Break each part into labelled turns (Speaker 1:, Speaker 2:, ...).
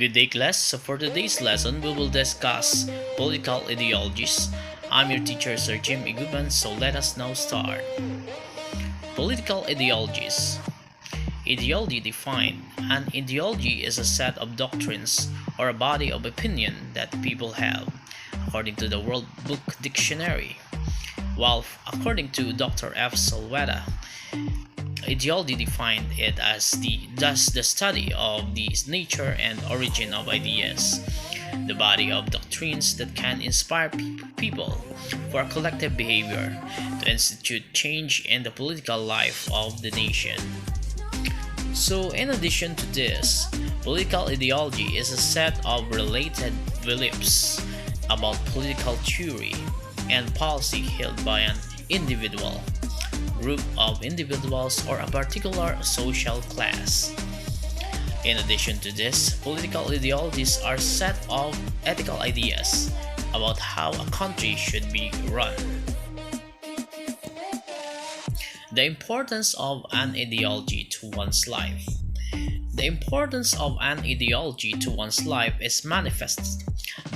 Speaker 1: Good day, class. So for today's lesson, we will discuss political ideologies. I'm your teacher, Sir Jim Iguban, so let us now start. Political ideologies. Ideology defined. An ideology is a set of doctrines or a body of opinion that people have, according to the World Book Dictionary. While according to Dr. F. Solweta, ideology defined it as the study of the nature and origin of ideas, the body of doctrines that can inspire people for collective behavior to institute change in the political life of the nation. So, in addition to this, political ideology is a set of related beliefs about political theory and policy held by an individual, group of individuals, or a particular social class. In addition to this, political ideologies are a set of ethical ideas about how a country should be run. The importance of an ideology to one's life. The importance of an ideology to one's life is manifested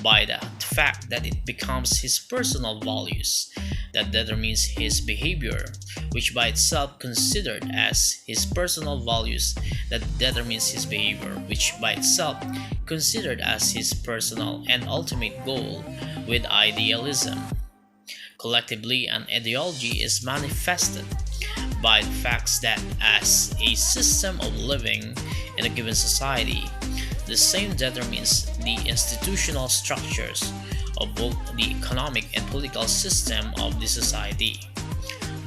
Speaker 1: by the fact that it becomes his personal values that determines his behavior, which by itself considered as his personal values that determines his behavior, which by itself considered as his personal and ultimate goal with idealism. Collectively, an ideology is manifested by the facts that as a system of living in a given society, the same determines the institutional structures of both the economic and political system of the society.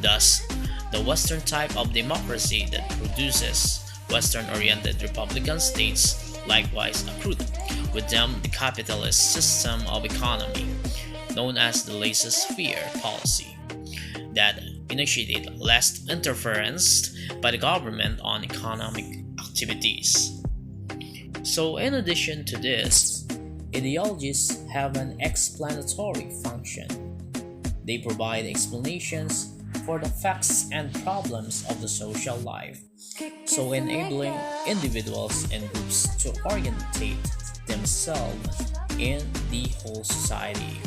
Speaker 1: Thus, the Western type of democracy that produces Western-oriented republican states likewise accrued with them the capitalist system of economy, known as the laissez-faire policy, that initiated less interference by the government on economic activities. So, in addition to this, ideologies have an explanatory function. They provide explanations for the facts and problems of the social life, so enabling individuals and groups to orientate themselves in the whole society.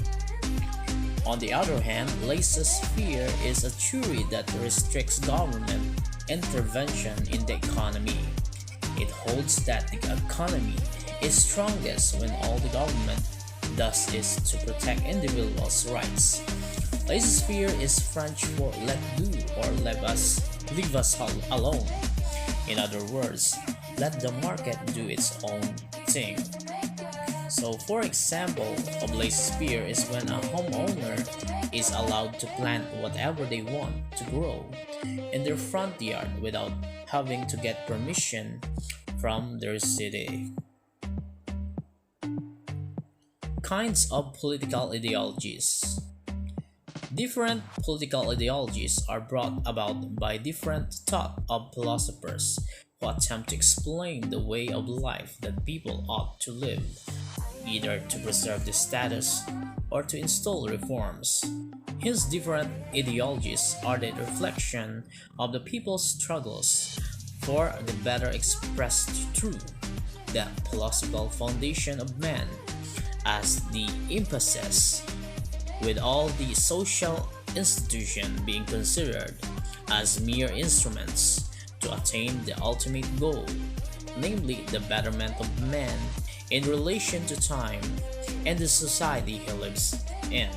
Speaker 1: On the other hand, laissez-faire is a theory that restricts government intervention in the economy. It holds that the economy is strongest when all the government does is to protect individuals' rights. Laissez-faire is French for let do or leave us alone. In other words, let the market do its own thing. So, for example, of laissez-faire is when a homeowner is allowed to plant whatever they want to grow in their front yard without having to get permission from their city. Kinds of political ideologies. Different political ideologies are brought about by different thought of philosophers who attempt to explain the way of life that people ought to live, either to preserve the status or to install reforms. Hence, different ideologies are the reflection of the people's struggles for the better expressed truth, the philosophical foundation of man, as the emphasis, with all the social institutions being considered as mere instruments to attain the ultimate goal, namely the betterment of man in relation to time and the society he lives in.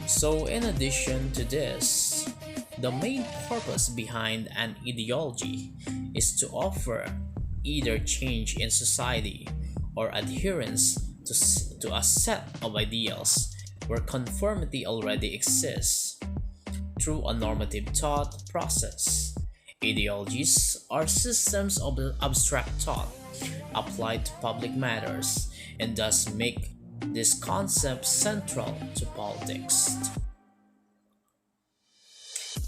Speaker 1: So, in addition to this, the main purpose behind an ideology is to offer either change in society or adherence to a set of ideals where conformity already exists. Through a normative thought process, ideologies are systems of abstract thought applied to public matters and thus make this concept central to politics.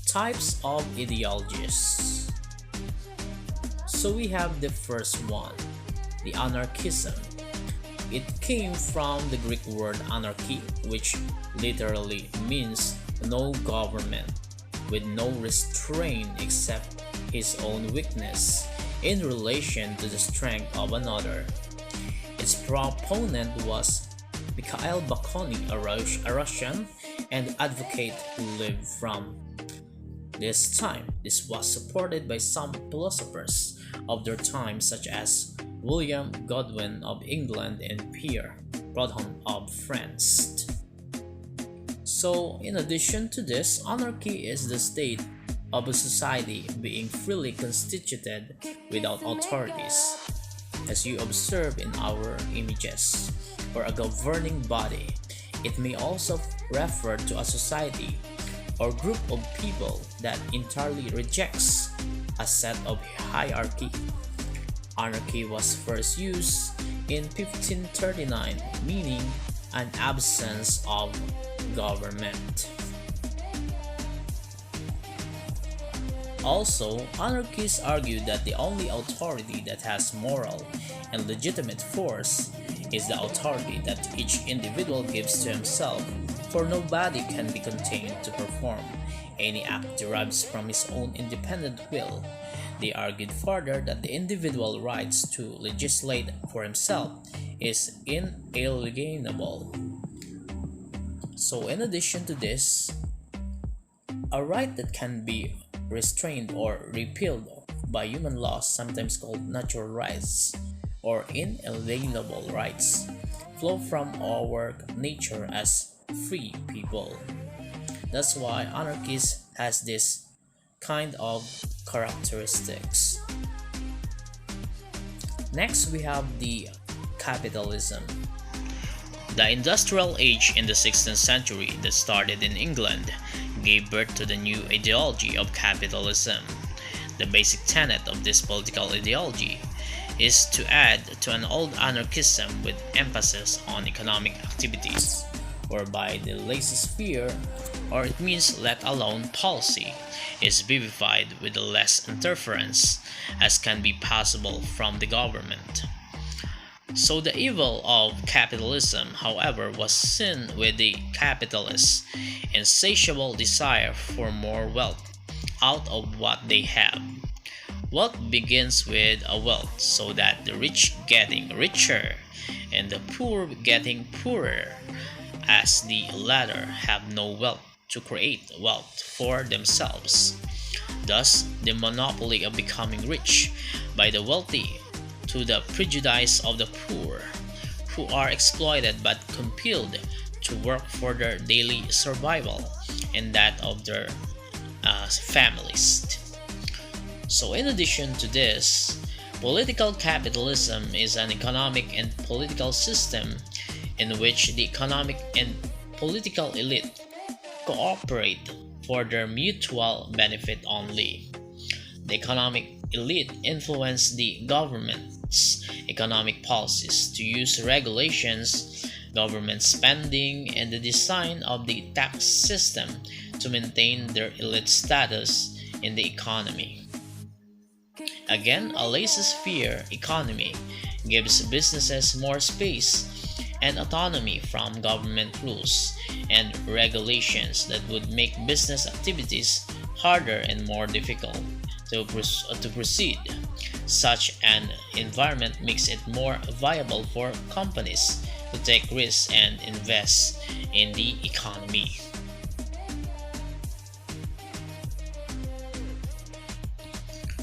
Speaker 1: Types of ideologies. So we have the first one, the anarchism. It came from the Greek word anarchy, which literally means no government, with no restraint except his own weakness in relation to the strength of another. Its proponent was Mikhail Bakhtin, a Russian and advocate who lived from this time. This was supported by some philosophers of their time, such as William Godwin of England and Pierre Proudhon of France. So, in addition to this, anarchy is the state of a society being freely constituted without authorities, as you observe in our images, or a governing body. It may also refer to a society or group of people that entirely rejects a set of hierarchy. Anarchy was first used in 1539, meaning an absence of government. Also, anarchists argue that the only authority that has moral and legitimate force is the authority that each individual gives to himself, for nobody can be contained to perform any act derives from his own independent will. They argued further that the individual rights to legislate for himself is inalienable. So, in addition to this, a right that can be restrained or repealed by human laws, sometimes called natural rights or inalienable rights, flow from our nature as free people. That's why anarchism has this kind of characteristics. Next, we have the capitalism. The industrial age in the 16th century that started in England gave birth to the new ideology of capitalism. The basic tenet of this political ideology is to add to an old anarchism with emphasis on economic activities, whereby the laissez-faire, or it means let alone policy, is vivified with the less interference as can be possible from the government. So the evil of capitalism, however, was seen with the capitalists' insatiable desire for more wealth out of what they have. Wealth begins with a wealth, so that the rich getting richer and the poor getting poorer, as the latter have no wealth to create wealth for themselves. Thus, the monopoly of becoming rich by the wealthy to the prejudice of the poor, who are exploited but compelled to work for their daily survival and that of their families. So, in addition to this, political capitalism is an economic and political system in which the economic and political elite cooperate for their mutual benefit only. The economic elite influence the government's economic policies to use regulations, government spending, and the design of the tax system to maintain their elite status in the economy. Again, a laissez-faire economy gives businesses more space and autonomy from government rules and regulations that would make business activities harder and more difficult to proceed. Such an environment makes it more viable for companies to take risks and invest in the economy.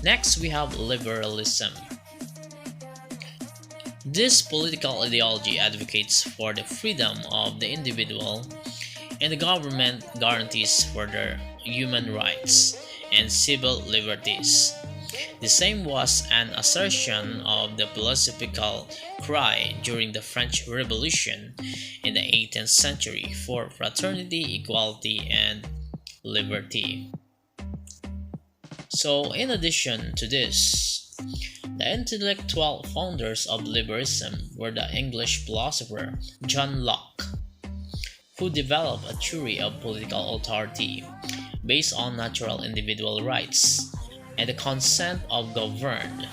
Speaker 1: Next, we have liberalism. This political ideology advocates for the freedom of the individual, and the government guarantees for their human rights and civil liberties. The same was an assertion of the philosophical cry during the French Revolution in the 18th century for fraternity, equality, and liberty. So, in addition to this, the intellectual founders of liberalism were the English philosopher John Locke, who developed a theory of political authority based on natural individual rights and the consent of governed,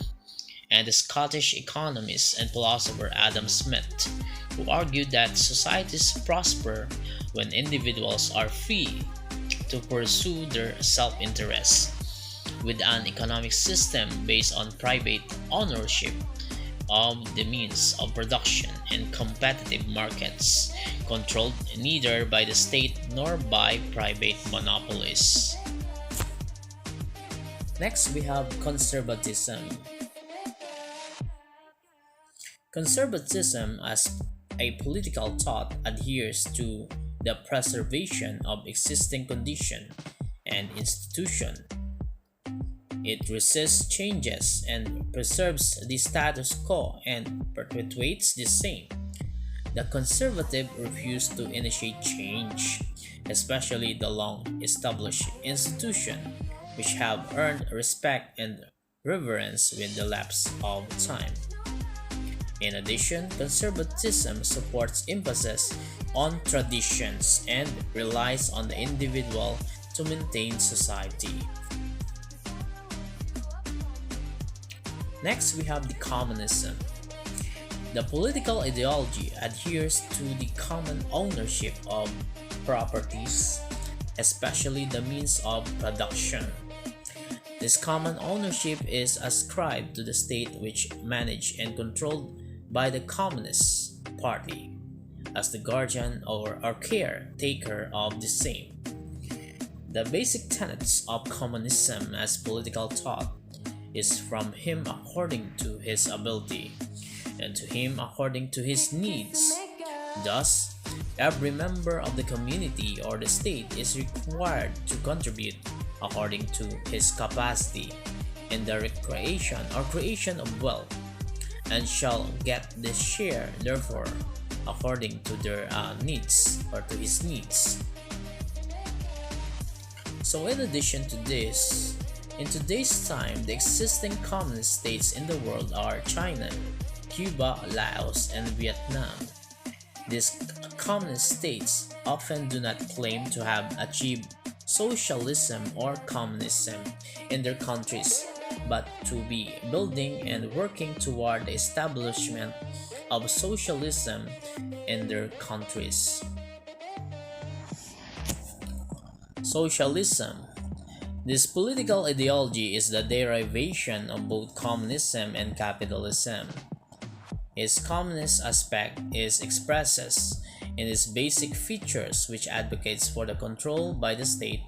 Speaker 1: and the Scottish economist and philosopher Adam Smith, who argued that societies prosper when individuals are free to pursue their self-interest. With an economic system based on private ownership of the means of production and competitive markets, controlled neither by the state nor by private monopolies. Next, we have conservatism. Conservatism, as a political thought, adheres to the preservation of existing condition and institution. It resists changes and preserves the status quo and perpetuates the same. The conservative refuse to initiate change, especially the long established institutions which have earned respect and reverence with the lapse of time. In addition, conservatism supports emphasis on traditions and relies on the individual to maintain society. Next, we have the communism. The political ideology adheres to the common ownership of properties, especially the means of production. This common ownership is ascribed to the state, which managed and controlled by the Communist Party as the guardian or caretaker of the same. The basic tenets of communism as political thought is from him according to his ability and to him according to his needs. Thus, every member of the community or the state is required to contribute according to his capacity in the creation of wealth, and shall get this share therefore according to their needs or to his needs. So in addition to this, in today's time, the existing communist states in the world are China, Cuba, Laos, and Vietnam. These communist states often do not claim to have achieved socialism or communism in their countries, but to be building and working toward the establishment of socialism in their countries. Socialism. This political ideology is the derivation of both communism and capitalism. Its communist aspect is expresses in its basic features, which advocates for the control by the state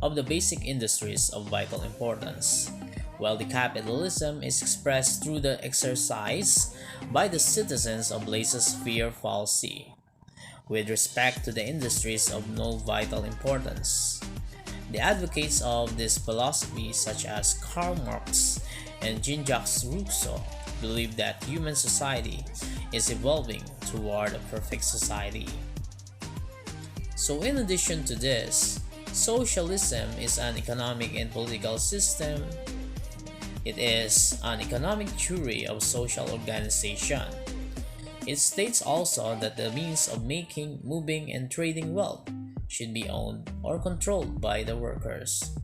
Speaker 1: of the basic industries of vital importance, while the capitalism is expressed through the exercise by the citizens of laissez-faire policy with respect to the industries of no vital importance. The advocates of this philosophy, such as Karl Marx and Jean-Jacques Rousseau, believe that human society is evolving toward a perfect society. So in addition to this, socialism is an economic and political system. It is an economic theory of social organization. It states also that the means of making, moving, and trading wealth should be owned or controlled by the workers.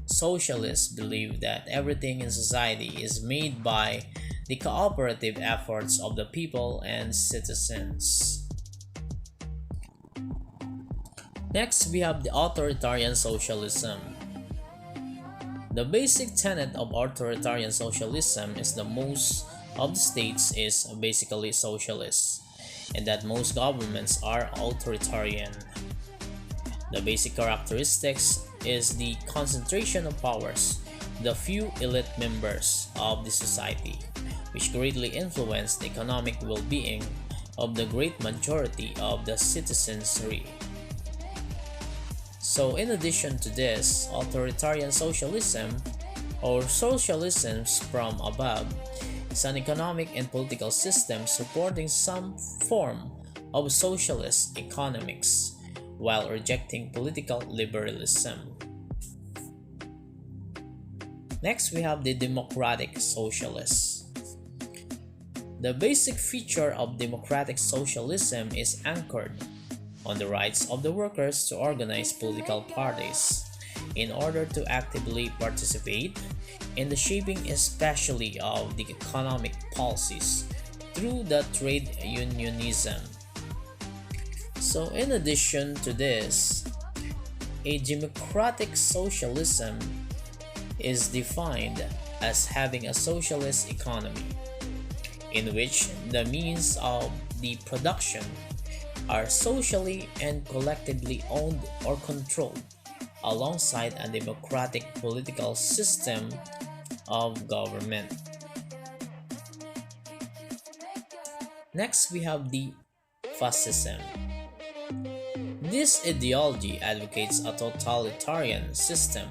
Speaker 1: Socialists believe that everything in society is made by the cooperative efforts of the people and citizens. Next, we have the Authoritarian Socialism. The basic tenet of authoritarian socialism is that most of the states is basically socialist, and that most governments are authoritarian. The basic characteristics is the concentration of powers, the few elite members of the society, which greatly influence the economic well-being of the great majority of the citizenry. So in addition to this, authoritarian socialism or socialisms from above is an economic and political system supporting some form of socialist economics while rejecting political liberalism. Next, we have the democratic socialists. The basic feature of democratic socialism is anchored on the rights of the workers to organize political parties in order to actively participate in the shaping especially of the economic policies through the trade unionism. So in addition to this, a democratic socialism is defined as having a socialist economy. in which the means of the production are socially and collectively owned or controlled, alongside a democratic political system of government. Next, we have the Fascism. This ideology advocates a totalitarian system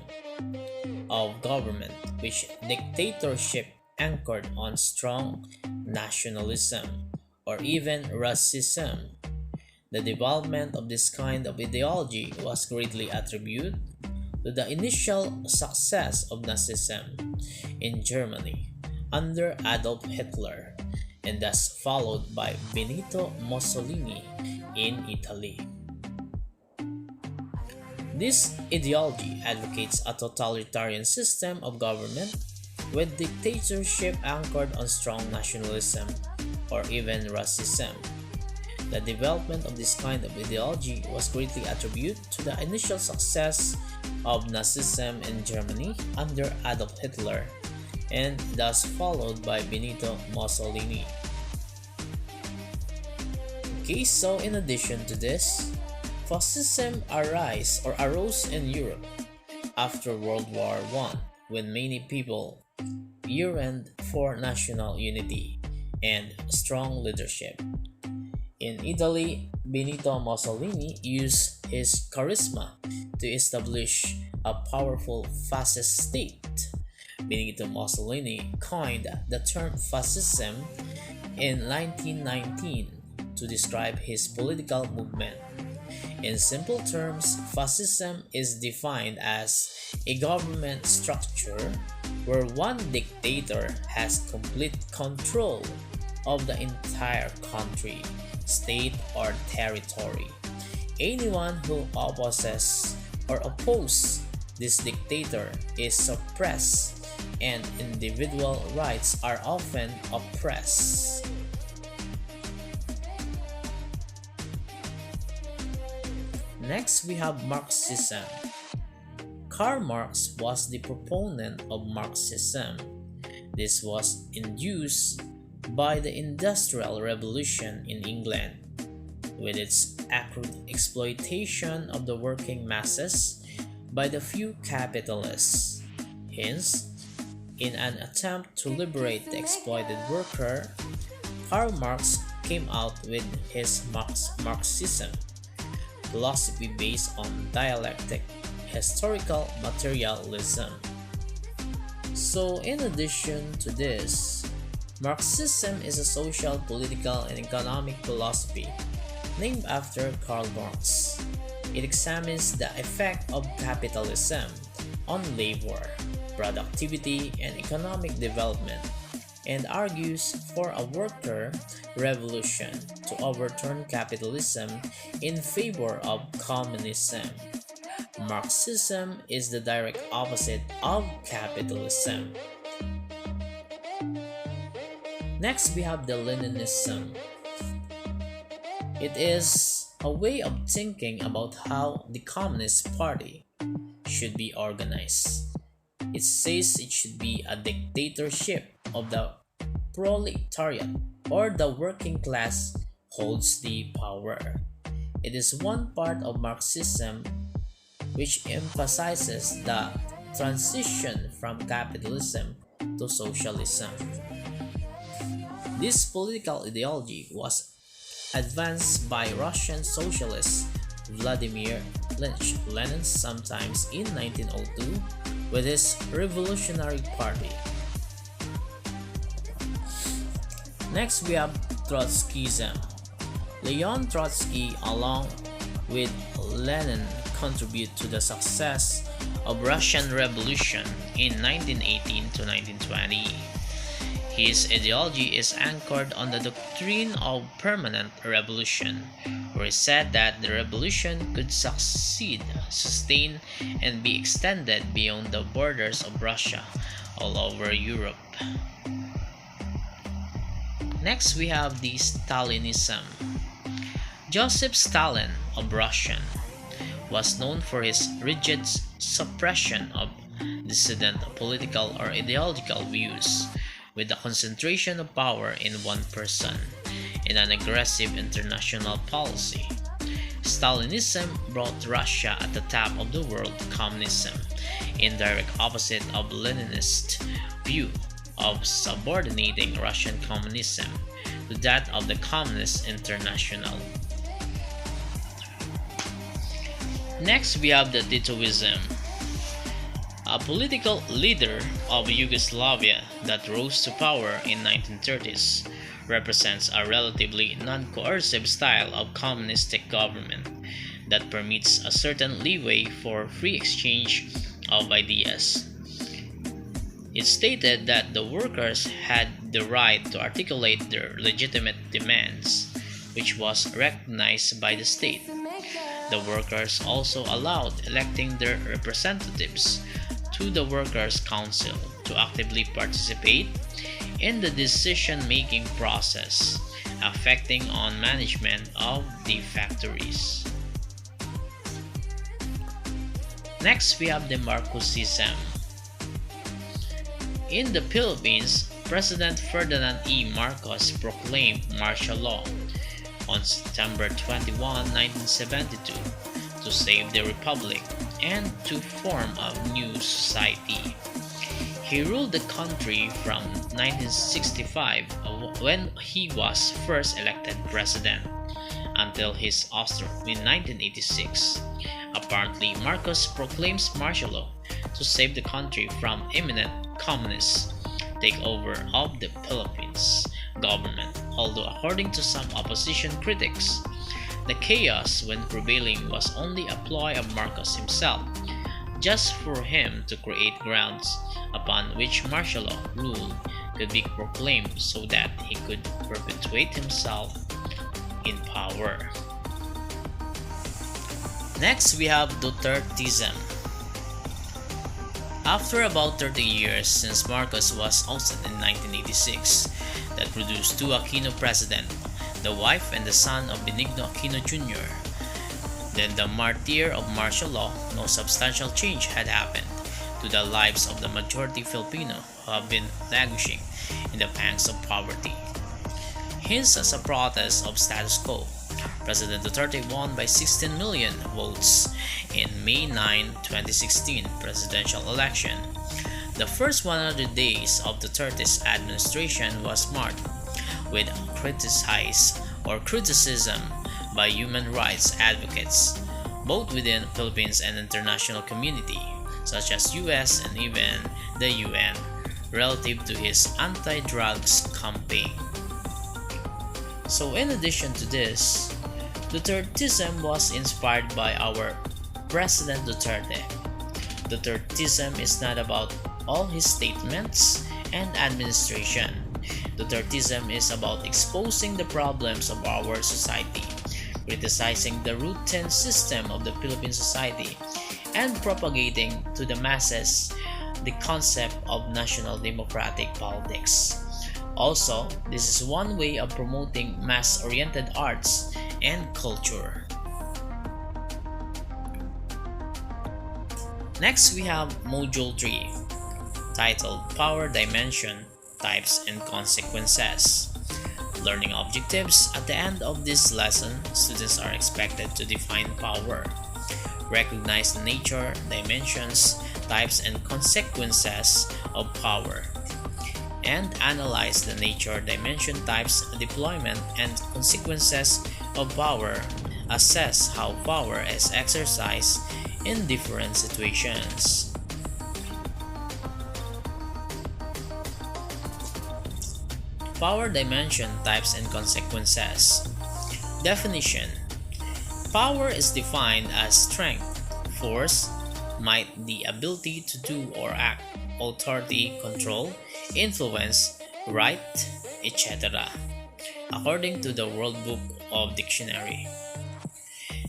Speaker 1: of government which dictatorship anchored on strong nationalism or even racism. The development of this kind of ideology was greatly attributed to the initial success of Nazism in Germany under Adolf Hitler and thus followed by Benito Mussolini in Italy. This ideology advocates a totalitarian system of government with dictatorship anchored on strong nationalism or even racism. The development of this kind of ideology was greatly attributed to the initial success of Nazism in Germany under Adolf Hitler and thus followed by Benito Mussolini. Okay, so in addition to this, Fascism arose in Europe after World War I when many people yearned for national unity and strong leadership. In Italy, Benito Mussolini used his charisma to establish a powerful fascist state. Benito Mussolini coined the term fascism in 1919 to describe his political movement. In simple terms, fascism is defined as a government structure where one dictator has complete control of the entire country, state, or territory. Anyone who opposes this dictator is suppressed and individual rights are often oppressed. Next, we have Marxism. Karl Marx was the proponent of Marxism. This was induced by the Industrial Revolution in England, with its accrued exploitation of the working masses by the few capitalists. Hence, in an attempt to liberate the exploited worker, Karl Marx came out with his Marxism, philosophy based on dialectic historical materialism. So, in addition to this, Marxism is a social, political, and economic philosophy named after Karl Marx. It examines the effect of capitalism on labor, productivity, and economic development, and argues for a worker revolution to overturn capitalism in favor of communism. Marxism is the direct opposite of capitalism. Next, we have the Leninism. It is a way of thinking about how the Communist Party should be organized. It says it should be a dictatorship of the proletariat, or the working class holds the power. It is one part of Marxism which emphasizes the transition from capitalism to socialism. This political ideology was advanced by Russian socialist Vladimir Lenin sometimes in 1902 with his Revolutionary Party. Next, we have Trotskyism. Leon Trotsky, along with Lenin, contributed to the success of Russian Revolution in 1918 to 1920. His ideology is anchored on the doctrine of permanent revolution, where he said that the revolution could succeed, sustain, and be extended beyond the borders of Russia all over Europe. Next, we have the Stalinism. Joseph Stalin of Russia was known for his rigid suppression of dissident political or ideological views, with the concentration of power in one person, in an aggressive international policy. Stalinism brought Russia at the top of the world. Communism, in direct opposite of Leninist view of subordinating Russian communism to that of the Communist International. Next, we have the Titoism, a political leader of Yugoslavia that rose to power in 1930s, represents a relatively non-coercive style of communistic government that permits a certain leeway for free exchange of ideas. It stated that the workers had the right to articulate their legitimate demands, which was recognized by the state. The workers also allowed electing their representatives to the Workers' Council to actively participate in the decision-making process affecting on management of the factories. Next, we have the Marxism. In the Philippines, President Ferdinand E. Marcos proclaimed martial law on September 21, 1972 to save the republic and to form a new society. He ruled the country from 1965, when he was first elected president, until his ouster in 1986. Apparently, Marcos proclaims martial law to save the country from imminent communist takeover of the Philippines government, although according to some opposition critics, the chaos when prevailing was only a ploy of Marcos himself, just for him to create grounds upon which martial law rule could be proclaimed so that he could perpetuate himself in power. Next, we have Dutertism. After about 30 years since Marcos was ousted in 1986, that produced two Aquino presidents, the wife and the son of Benigno Aquino Jr., then the martyr of martial law, no substantial change had happened to the lives of the majority Filipino who have been languishing in the pangs of poverty. Hence, as a protest of status quo, President Duterte won by 16 million votes in May 9, 2016 presidential election. The first 100 days of Duterte's administration was marked with criticism by human rights advocates, both within the Philippines and international community, such as US and even the UN, relative to his anti-drugs campaign. So in addition to this, Dutertism was inspired by our President Duterte. Dutertism is not about all his statements and administration. Dutertism is about exposing the problems of our society, criticizing the routine system of the Philippine society, and propagating to the masses the concept of national democratic politics. Also, this is one way of promoting mass-oriented arts and culture. Next, we have Module 3, titled Power Dimension, Types and Consequences. Learning objectives. At the end of this lesson, students are expected to define power, recognize the nature, dimensions, types, and consequences of power, and analyze the nature, dimension, types, deployment, and consequences of power. Assess how power is exercised in different situations. Power dimension, types, and consequences. Definition. Power is defined as strength, force, might, the ability to do or act, authority, control, influence, right, etc., according to the World Book of Dictionary.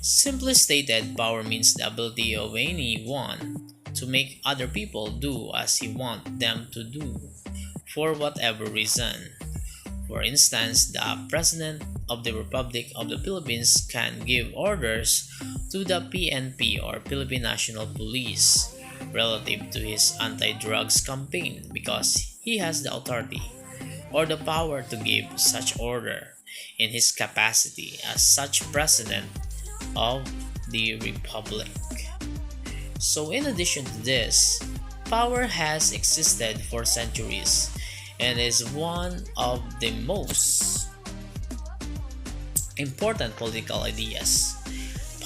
Speaker 1: Simply stated, power means the ability of anyone to make other people do as he wants them to do, for whatever reason. For instance, the President of the Republic of the Philippines can give orders to the PNP or Philippine National Police relative to his anti-drugs campaign because he has the authority. or the power to give such order in his capacity as such president of the republic. So, in addition to this, power has existed for centuries and is one of the most important political ideas.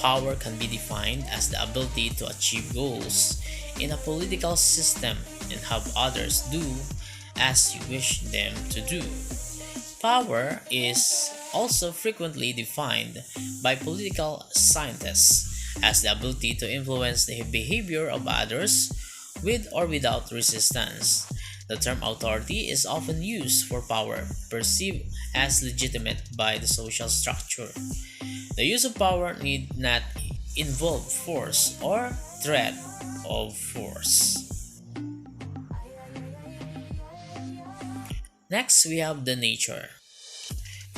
Speaker 1: Power can be defined as the ability to achieve goals in a political system and have others do as you wish them to do. Power is also frequently defined by political scientists as the ability to influence the behavior of others with or without resistance. The term authority is often used for power perceived as legitimate by the social structure. The use of power need not involve force or threat of force. Next, we have the nature.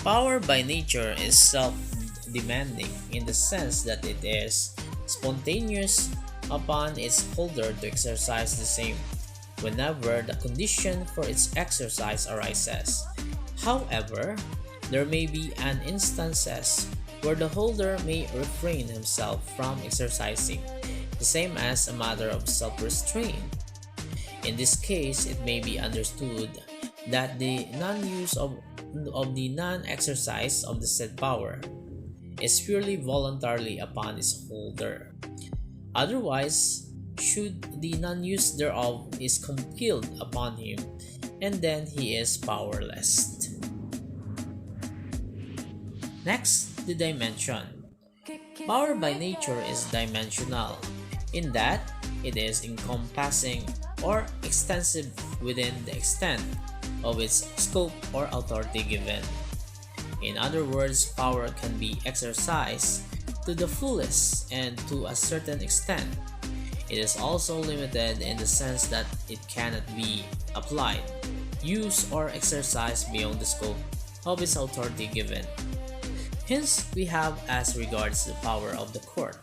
Speaker 1: Power by nature is self-demanding in the sense that it is spontaneous upon its holder to exercise the same whenever the condition for its exercise arises. However, there may be an instances where the holder may refrain himself from exercising, the same as a matter of self-restraint. In this case, it may be understood that the non-use of the non-exercise of the said power is purely voluntarily upon its holder. Otherwise, should the non-use thereof is compelled upon him, and then he is powerless. Next, the dimension. Power by nature is dimensional, in that it is encompassing or extensive within the extent of its scope or authority given. In other words, power can be exercised to the fullest and to a certain extent. It is also limited in the sense that it cannot be applied, used, or exercised beyond the scope of its authority given. Hence, we have as regards the power of the court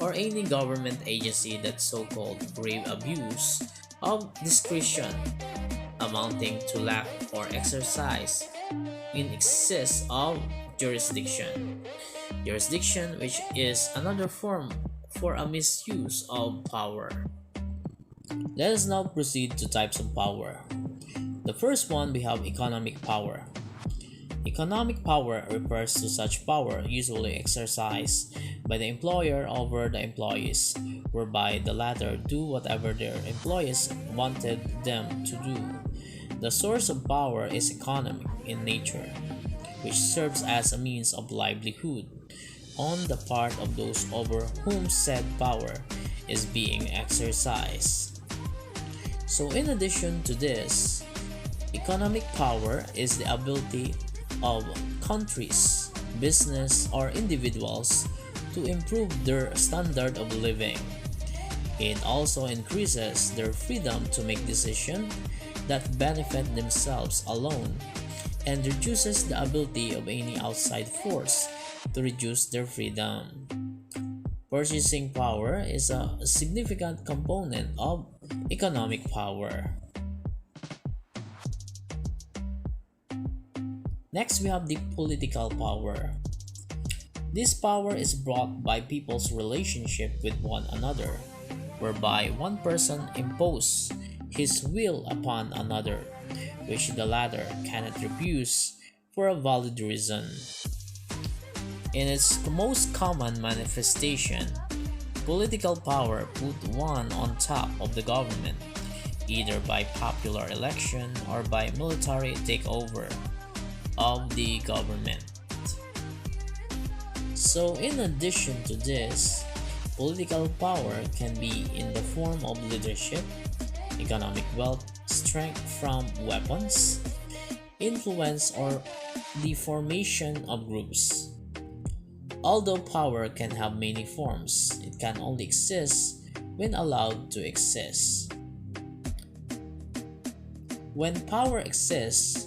Speaker 1: or any government agency that so-called grave abuse of discretion amounting to lack or exercise in excess of jurisdiction. Jurisdiction, which is another form for a misuse of power. Let us now proceed to types of power. The first one, we have economic power. Economic power refers to such power usually exercised by the employer over the employees, whereby the latter do whatever their employees wanted them to do. The source of power is economic in nature, which serves as a means of livelihood on the part of those over whom said power is being exercised. So in addition to this, economic power is the ability of countries, business, or individuals to improve their standard of living. It also increases their freedom to make decisions that benefit themselves alone and reduces the ability of any outside force to reduce their freedom. Purchasing power is a significant component of economic power. Next, we have the political power. This power is brought by people's relationship with one another, whereby one person imposes his will upon another, which the latter cannot refuse for a valid reason. In its most common manifestation, political power put one on top of the government, either by popular election or by military takeover of the government. So in addition to this, political power can be in the form of leadership, economic wealth, strength from weapons, influence, or the formation of groups. Although power can have many forms, it can only exist when allowed to exist. When power exists,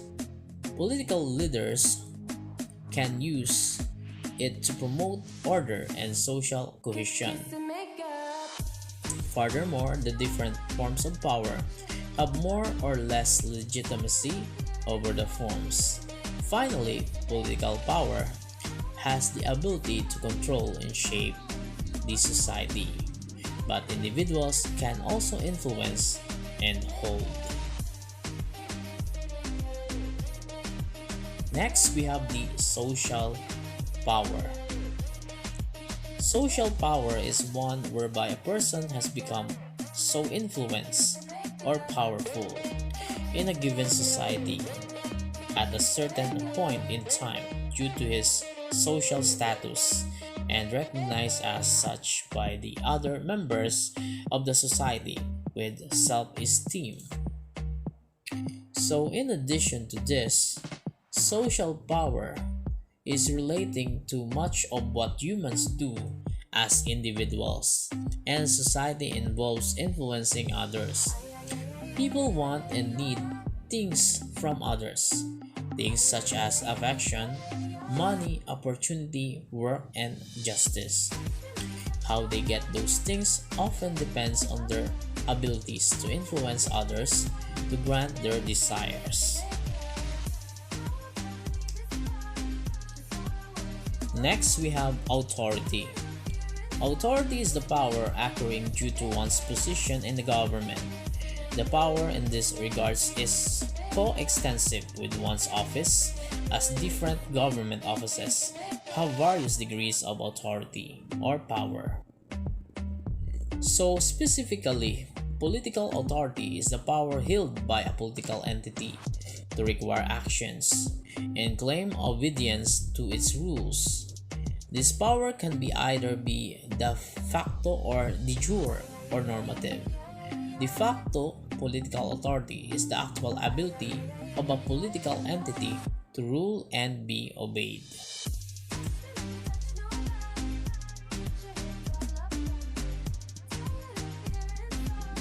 Speaker 1: political leaders can use it to promote order and social cohesion. Furthermore, the different forms of power have more or less legitimacy over the forms. Finally, political power has the ability to control and shape the society, but individuals can also influence and hold. Next, we have the social power. Social power is one whereby a person has become so influenced or powerful in a given society at a certain point in time due to his social status and recognized as such by the other members of the society with self-esteem. So in addition to this, social power is relating to much of what humans do as individuals, and society involves influencing others. People want and need things from others, things such as affection, money, opportunity, work, and justice. How they get those things often depends on their abilities to influence others to grant their desires. Next, we have authority. Authority is the power occurring due to one's position in the government. The power in this regards is coextensive with one's office, as different government offices have various degrees of authority or power. So specifically, political authority is the power held by a political entity to require actions and claim obedience to its rules. This power can be either be de facto or de jure or normative. De facto political authority is the actual ability of a political entity to rule and be obeyed.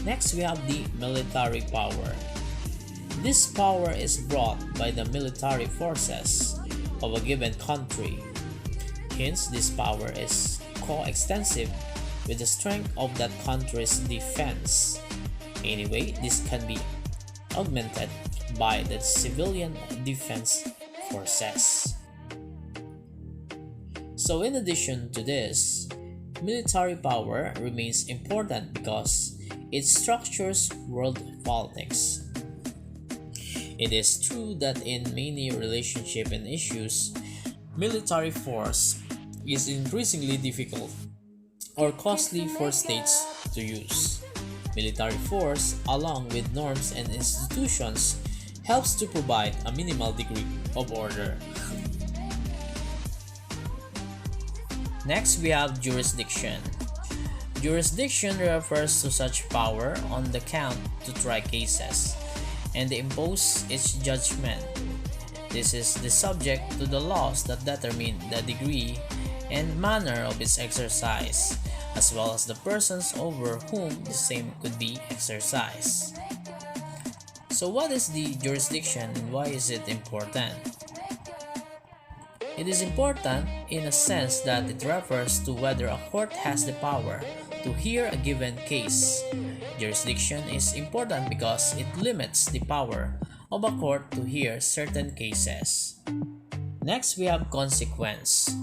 Speaker 1: Next, we have the military power. This power is brought by the military forces of a given country. Hence, this power is coextensive with the strength of that country's defense. Anyway, this can be augmented by the civilian defense forces. So in addition to this, military power remains important because it structures world politics. It is true that in many relationships and issues, military force is increasingly difficult or costly for states to use. Military force, along with norms and institutions, helps to provide a minimal degree of order. Next, we have jurisdiction. Jurisdiction refers to such power on the count to try cases and impose its judgment. This is the subject to the laws that determine the degree and manner of its exercise, as well as the persons over whom the same could be exercised. So what is the jurisdiction and why is it important? It is important in a sense that it refers to whether a court has the power to hear a given case. Jurisdiction is important because it limits the power of a court to hear certain cases. Next, we have consequence.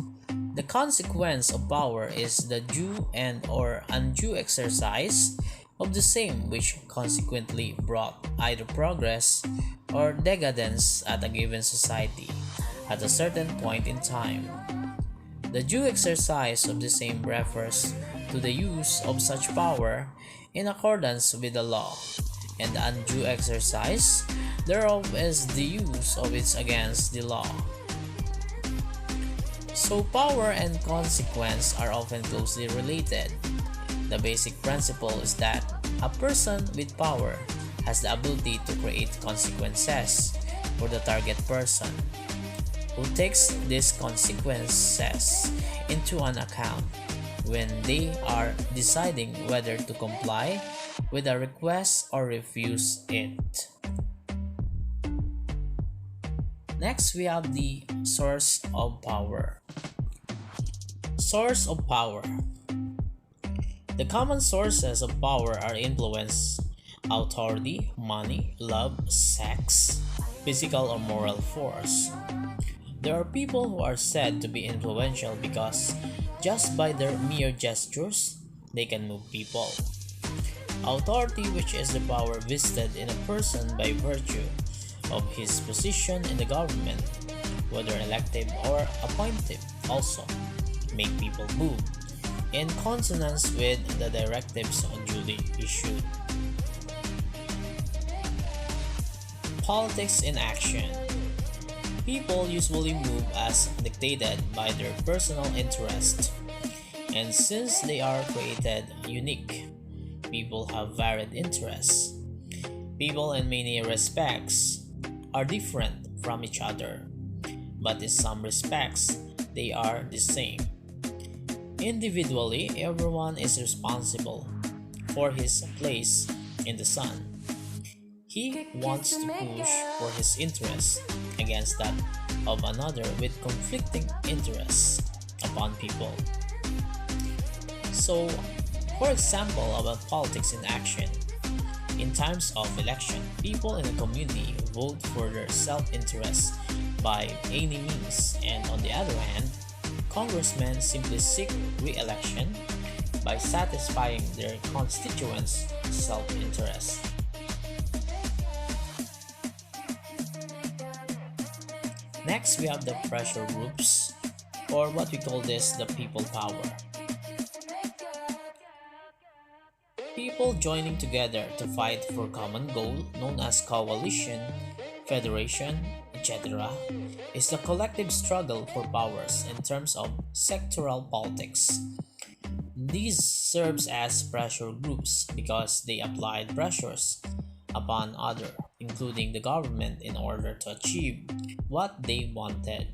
Speaker 1: The consequence of power is the due and or undue exercise of the same, which consequently brought either progress or decadence at a given society at a certain point in time. The due exercise of the same refers to the use of such power in accordance with the law, and the undue exercise thereof is the use of it against the law. So power and consequence are often closely related. The basic principle is that a person with power has the ability to create consequences for the target person, who takes these consequences into an account when they are deciding whether to comply with a request or refuse it. Next, we have the source of power. Source of power. The common sources of power are influence, authority, money, love, sex, physical or moral force. There are people who are said to be influential because just by their mere gestures, they can move people. Authority, which is the power vested in a person by virtue of his position in the government, whether elective or appointive, also make people move in consonance with the directives duly issued. Politics in action. People usually move as dictated by their personal interest, and since they are created unique, people have varied interests. People in many respects are different from each other, but in some respects, they are the same. Individually, everyone is responsible for his place in the sun. He wants to push for his interests against that of another with conflicting interests upon people. So, for example, about politics in action. In times of election, people in a community vote for their self-interest by any means, and on the other hand, congressmen simply seek re-election by satisfying their constituents' self-interest. Next, we have the pressure groups, or what we call this the people power. People joining together to fight for common goal known as coalition, federation, etc. is the collective struggle for powers in terms of sectoral politics. These serves as pressure groups because they applied pressures upon other, including the government, in order to achieve what they wanted.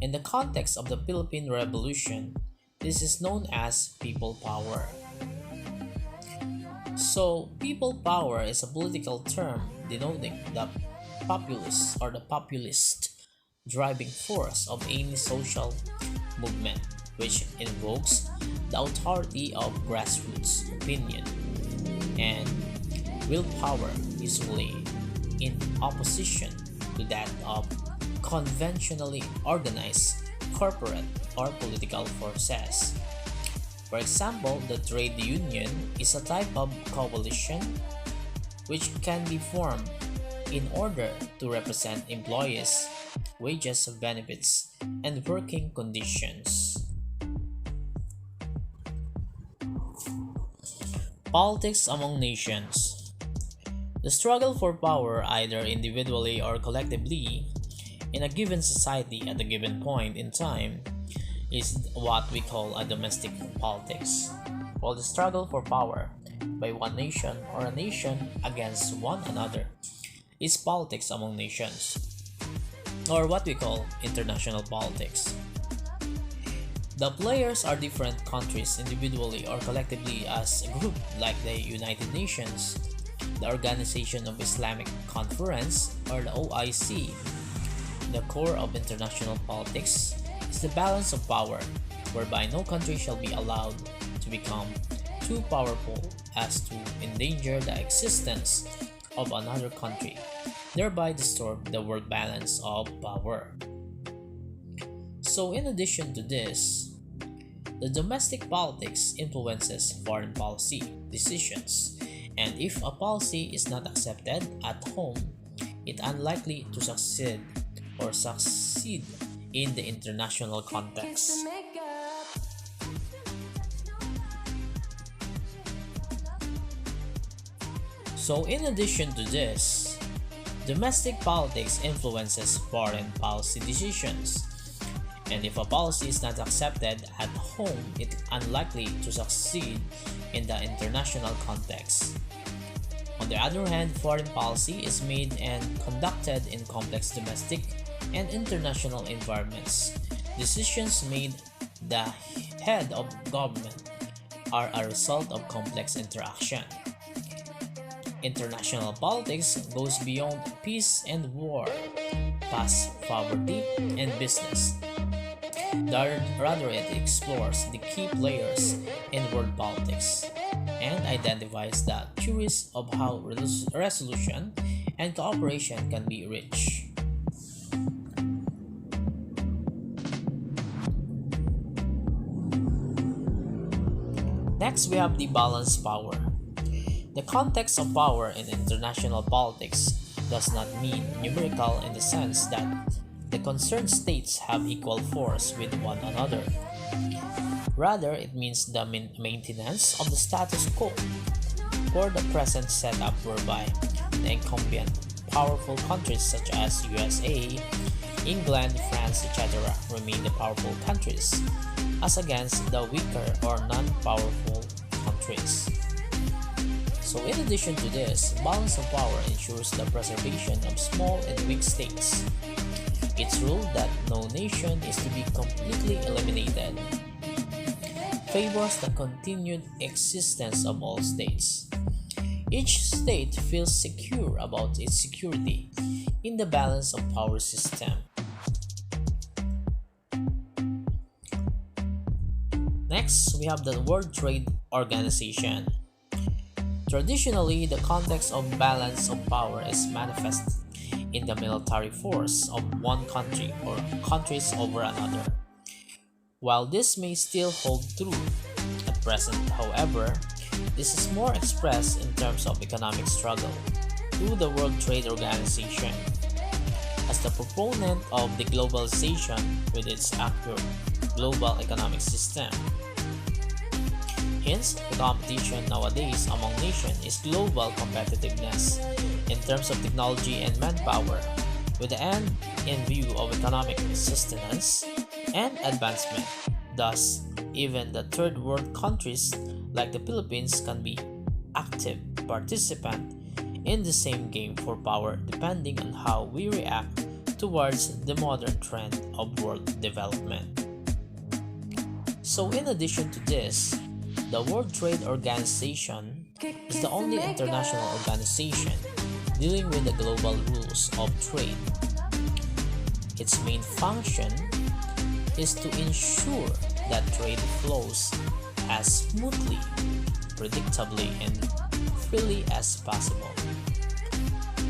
Speaker 1: In the context of the Philippine Revolution, this is known as people power. So, people power is a political term denoting the populace or the populist driving force of any social movement, which invokes the authority of grassroots opinion and willpower, usually in opposition to that of conventionally organized corporate or political forces. For example, the trade union is a type of coalition which can be formed in order to represent employees, wages, benefits, and working conditions. Politics among nations. The struggle for power, either individually or collectively, in a given society at a given point in time, is what we call a domestic politics, while the struggle for power by one nation or a nation against one another is politics among nations, or what we call international politics. The players are different countries individually or collectively as a group, like the United Nations, the Organization of Islamic Conference, or the OIC. The core of international politics is the balance of power, whereby no country shall be allowed to become too powerful as to endanger the existence of another country, thereby disturb the world balance of power. So in addition to this, the domestic politics influences foreign policy decisions, and if a policy is not accepted at home, it unlikely to succeed in the international context. So in addition to this, domestic politics influences foreign policy decisions, and if a policy is not accepted at home, it is unlikely to succeed in the international context. On the other hand, foreign policy is made and conducted in complex domestic and international environments. Decisions made the head of government are a result of complex interaction. International politics goes beyond peace and war, past poverty, and business. Rather, it explores the key players in world politics and identifies the theories of how resolution and cooperation can be reached. Next, we have the balanced power. The context of power in international politics does not mean numerical in the sense that the concerned states have equal force with one another. Rather, it means the maintenance of the status quo for the present setup whereby the incumbent powerful countries such as USA, England, France, etc. remain the powerful countries as against the weaker or non-powerful countries. So in addition to this, balance of power ensures the preservation of small and weak states. It's ruled that no nation is to be completely eliminated, favors the continued existence of all states. Each state feels secure about its security in the balance of power system. Next, we have the World Trade Organization. Traditionally, the context of balance of power is manifest in the military force of one country or countries over another. While this may still hold true at present, however, this is more expressed in terms of economic struggle through the World Trade Organization. As the proponent of the globalization with its active global economic system. Hence, the competition nowadays among nations is global competitiveness in terms of technology and manpower, with the end in view of economic sustenance and advancement. Thus, even the third world countries like the Philippines can be active participant in the same game for power depending on how we react towards the modern trend of world development. So in addition to this, the World Trade Organization is the only international organization dealing with the global rules of trade. Its main function is to ensure that trade flows as smoothly, predictably, and freely as possible.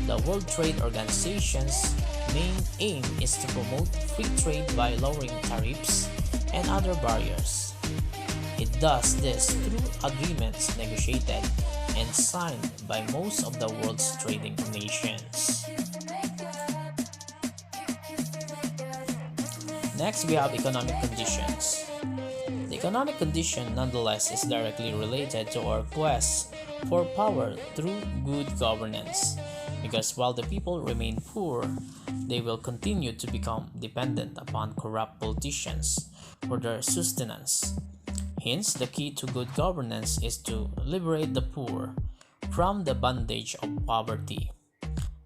Speaker 1: The World Trade Organization's main aim is to promote free trade by lowering tariffs and other barriers. It does this through agreements negotiated and signed by most of the world's trading nations. Next, we have economic conditions. The economic condition, nonetheless, is directly related to our quest for power through good governance, because while the people remain poor, they will continue to become dependent upon corrupt politicians for their sustenance. Hence, the key to good governance is to liberate the poor from the bondage of poverty.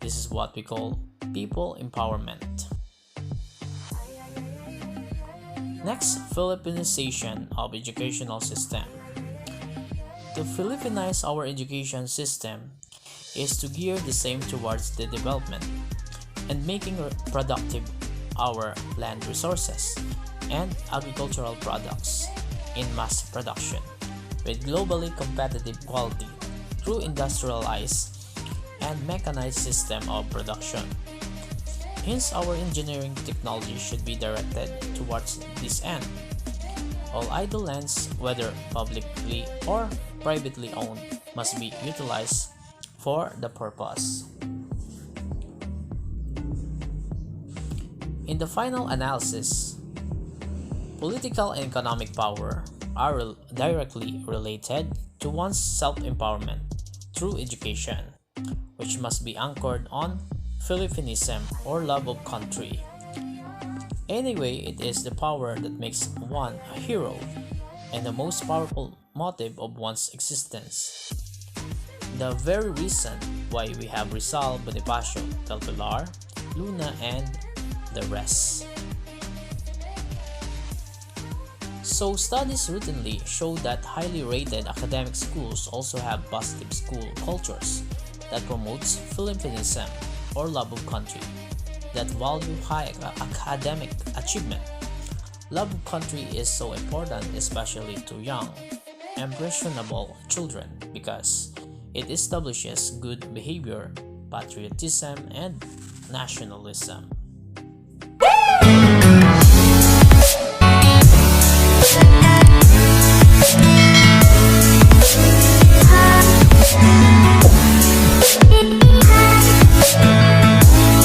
Speaker 1: This is what we call people empowerment. Next, Philippinization of educational system. To Philippinize our education system is to gear the same towards the development and making productive our land resources and agricultural products in mass production with globally competitive quality through industrialized and mechanized system of production. Hence, our engineering technology should be directed towards this end. All idle lands, whether publicly or privately owned, must be utilized for the purpose. In the final analysis, political and economic power are directly related to one's self-empowerment through education, which must be anchored on Philippinism or love of country. Anyway, it is the power that makes one a hero and the most powerful motive of one's existence. The very reason why we have Rizal, Bonifacio, Del Pilar, Luna, and the rest. So studies routinely show that highly rated academic schools also have positive school cultures that promotes Philippinism or love of country, that value high academic achievement. Love of country is so important, especially to young, impressionable children, because it establishes good behavior patriotism, and nationalism.